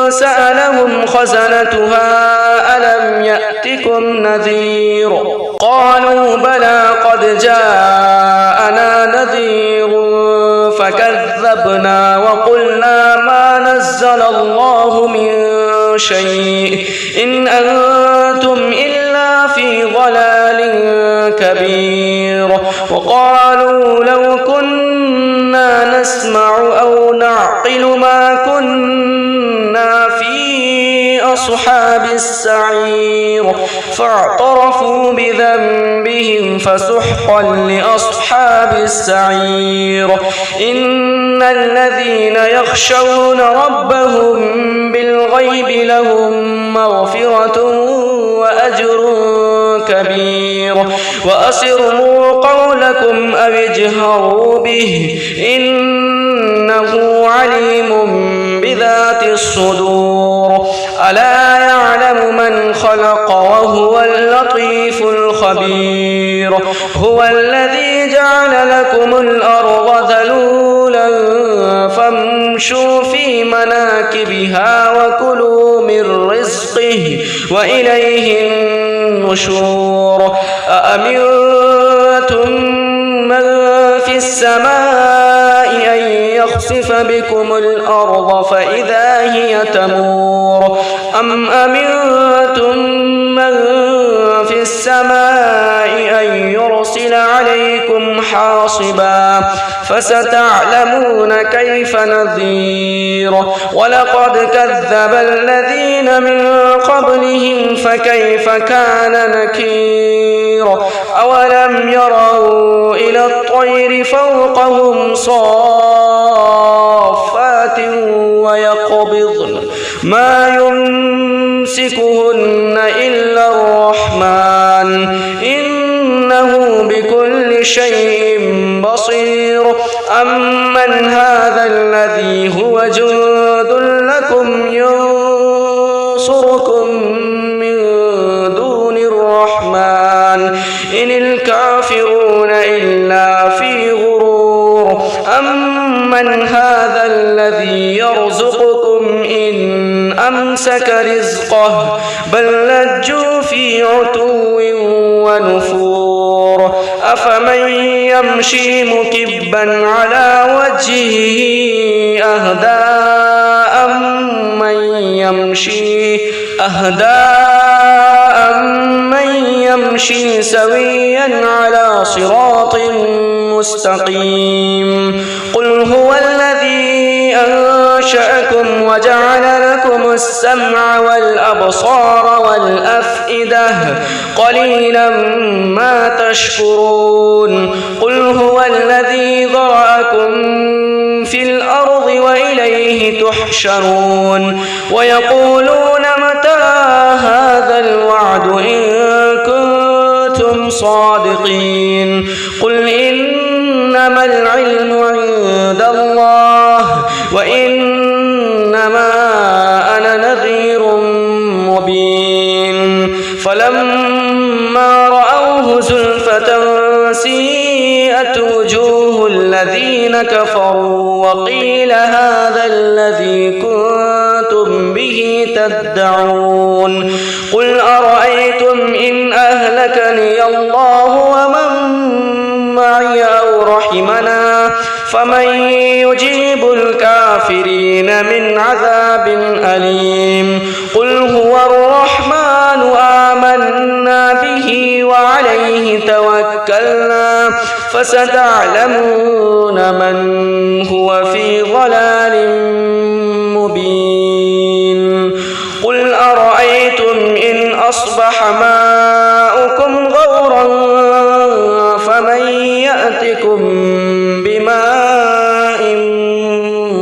A: سألهم خزنتها ألم يأتكم نذير قالوا بلى قد جاءنا نذير فكذبنا وقلنا ما نزل الله من شيء إن أنتم إلا في ضلال كبير وقالوا لو كنا نسمع أو نعقل ما كنا في أصحاب السعير فاعترفوا بذنبهم فسحقا لأصحاب السعير إن الذين يخشون ربهم بالغيب لهم مغفرة وأجر كبير وأسروا قولكم أو اجهروا به إنه عليم بذات الصدور ألا يعلم من خلق وهو اللطيف الخبير هو الذي جعل لكم الأرض ذلولا فامشوا في مناكبها وكلوا من رزقه وإليه النشور أأمنتم من في السماء أن يخسف بكم الأرض فإذا هي تمور أم أمنتم من في السماء السماء أن يرسل عليكم حاصبا فستعلمون كيف نذير ولقد كذب الذين من قبلهم فكيف كان نكير أولم يروا إلى الطير فوقهم صافات ويقبضن ما يمسكهن إلا الرحمن إنه بكل شيء بصير أمن هذا الذي هو جند لكم ينصركم من دون الرحمن إن الكافرون إلا في غرور أمن هذا الذي يرزقكم إن أمسك رزقه بل لجوا في عتو ونفور أفمن يمشي مكبا على وجهه أهدى أمن يمشي سويا على صراط مستقيم قل هو الذي أنشأكم وجعل لكم السمع والأبصار والأفئدة قليلا ما تشكرون قل هو الذي ذرأكم في الأرض وإليه تحشرون ويقولون متى هذا الوعد إن كنتم صادقين قل إنما العلم عند الله وإنما أنا نذير مبين فلما رأوه زلفة سيئت وجوه الذين كفروا وقيل هذا الذي كنتم به تدعون قل أرأيتم إن أهلكني الله ومن معي أو رحمنا فمن يجيب الكافرين من عذاب أليم قل هو الرحمن آمنا به وعليه توكلنا فستعلمون من هو في ضلال مبين قل أرأيتم إن أصبح ماؤكم غورا فمن يأتكم بماء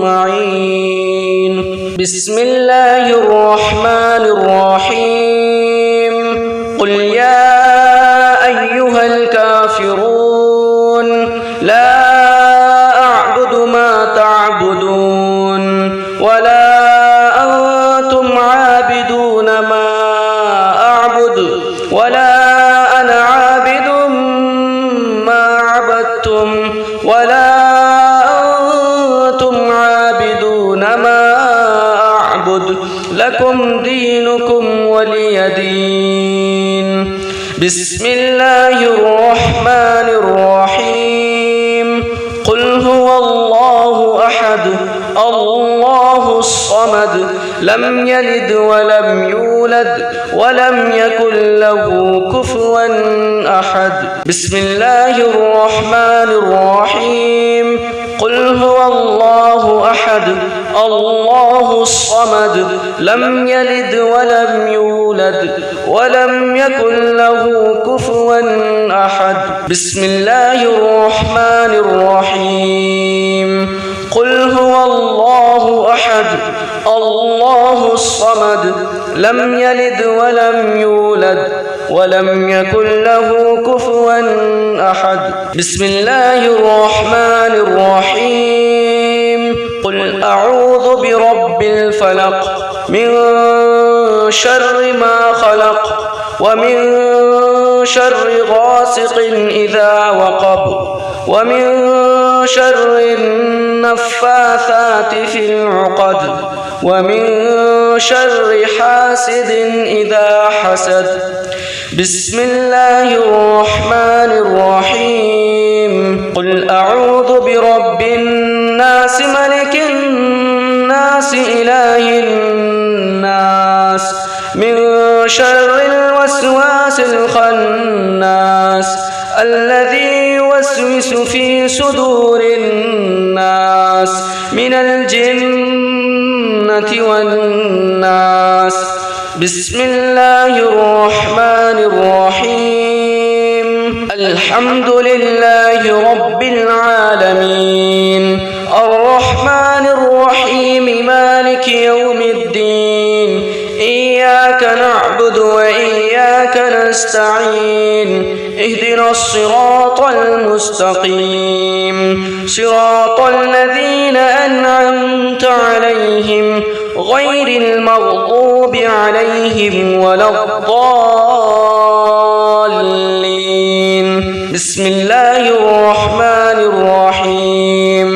A: معين بسم الله الرحمن الرحيم قل يا أيها الكافرون لا أعبد ما تعبدون ولا أنتم عابدون ما أعبد ولا أنا عابد ما عبدتم ولا أنتم عابدون ما أعبد لكم دينكم ولي دين بسم الله الرحمن الرحيم قل هو الله أحد الله الصمد لم يلد ولم يولد ولم يكن له كفوا أحد بسم الله الرحمن الرحيم قل هو الله أحد الله الصمد لم يلد ولم يولد ولم يكن له كفوا أحد بسم الله الرحمن الرحيم قل هو الله أحد الله الصمد لم يلد ولم يولد ولم يكن له كفوا أحد بسم الله الرحمن الرحيم قل أعوذ برب الفلق من شر ما خلق ومن شر غاسق إذا وقب ومن شر النفاثات في العقد ومن شر حاسد إذا حسد بسم الله الرحمن الرحيم قل أعوذ برب الناس ملك الناس إله الناس من شر الوسواس الخناس الذي يوسوس في صدور الناس من الجنة والناس. بسم الله الرحمن الرحيم. الحمد لله رب العالمين، الرحمن الرحيم، مالك يوم الدين، إياك نعبد وإياك نستعين، اهدنا الصراط المستقيم، صراط الذين أنعمت عليهم غير المغضوب عليهم ولا الضالين. بسم الله الرحمن الرحيم.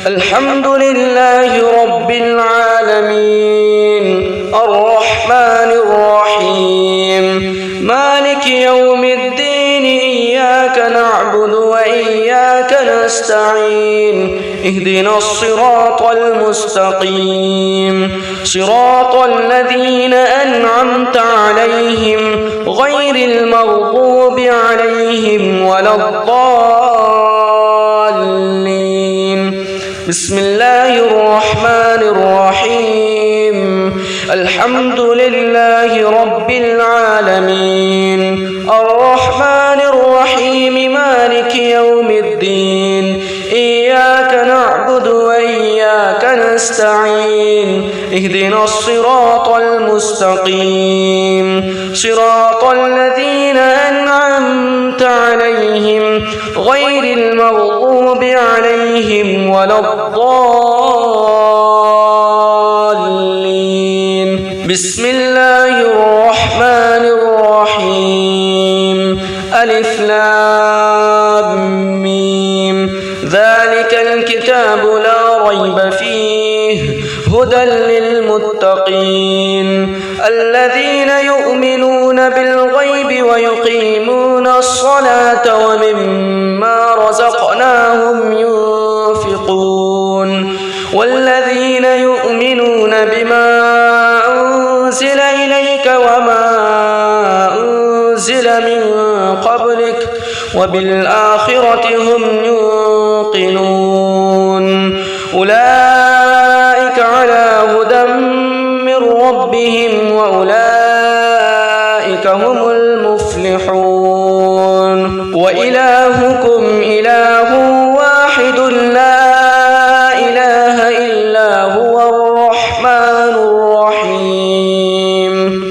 A: الحمد لله رب العالمين، الرحمن الرحيم، مالك يوم الدين، إياك نعبد وإياك نستعين، اهدنا الصراط المستقيم، صراط الذين أنعمت عليهم غير المغضوب عليهم ولا الضالين. بسم الله الرحمن الرحيم. الحمد لله رب العالمين، الرحمن الرحيم، مالك يوم الدين، إياك نعبد وإياك نستعين، اهدنا الصراط المستقيم، صراط الذين أنعمت عليهم غير المغضوب عليهم ولا الضالين. بسم الله الرحمن الرحيم. ألف لام ميم. ذلك الكتاب لا ريب فيه هدى للمتقين الذين يؤمنون بالغيب ويقيمون الصلاة ومما رزقناهم ينفقون والذين يؤمنون بما أنزل إليك وما أنزل من قبلك وبالآخرة هم يوقنون أولئك على هدى من ربهم وأولئك هم المفلحون وإلهكم إله واحد لا إله إلا هو الرحمن الرحيم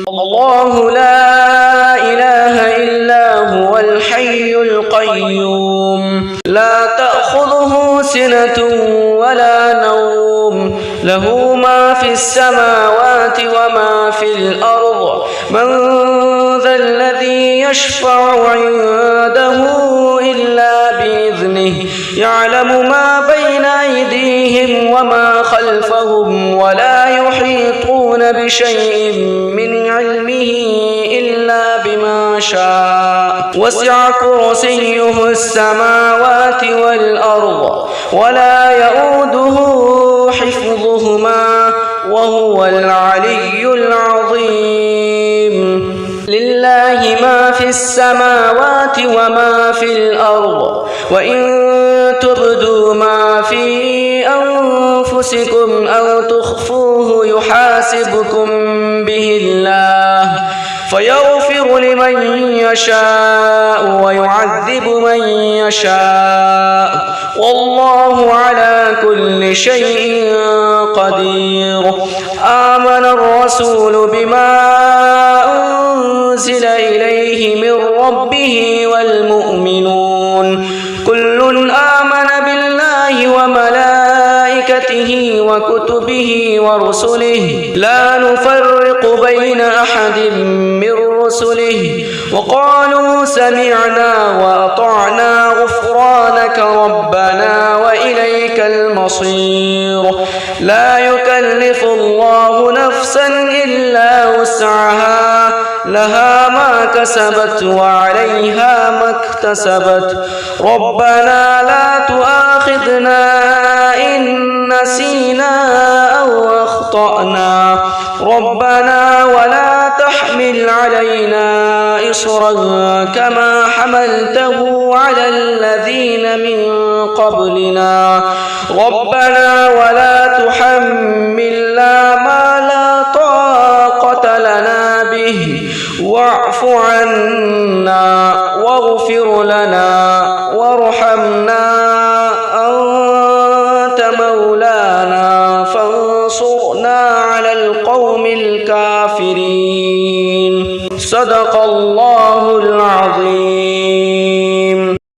A: الله لا إله إلا هو الحي القيوم لا تأخذه سنة ولا نوم له ما في السماوات وما في الأرض من ذا الذي يشفع عنده إلا بإذنه يعلم ما بين أيديهم وما خلفهم ولا يحيطون بشيء من علمه إلا بما شاء وسع كرسيه السماوات والأرض ولا يؤوده حفظهما وهو العلي العظيم لله ما في السماوات وما في الأرض وإن تبدوا ما في أنفسكم أو تخفوه يحاسبكم به الله فيغفر لمن يشاء ويعذب من يشاء والله على كل شيء قدير آمن الرسول بما أنزل إليه من ربه والمؤمنون كل آمن بالله وملائكته وكتبه ورسله لا نفرق بين أحد من رسله وقالوا سمعنا وأطعنا غفرانك ربنا وإليك المصير لا يكلف الله نفسا إلا وسعها لها ما كسبت وعليها ما اكتسبت ربنا لا تؤاخذنا إن نسينا أو أخطأنا ربنا ولا تحمل علينا إصرا كما حملته على الذين من قبلنا ربنا ولا تحملنا ما لا طاقة لنا به واعف عنا واغفر لنا وارحمنا أنت مولانا فانصرنا على القوم الكافرين صدق الله العظيم.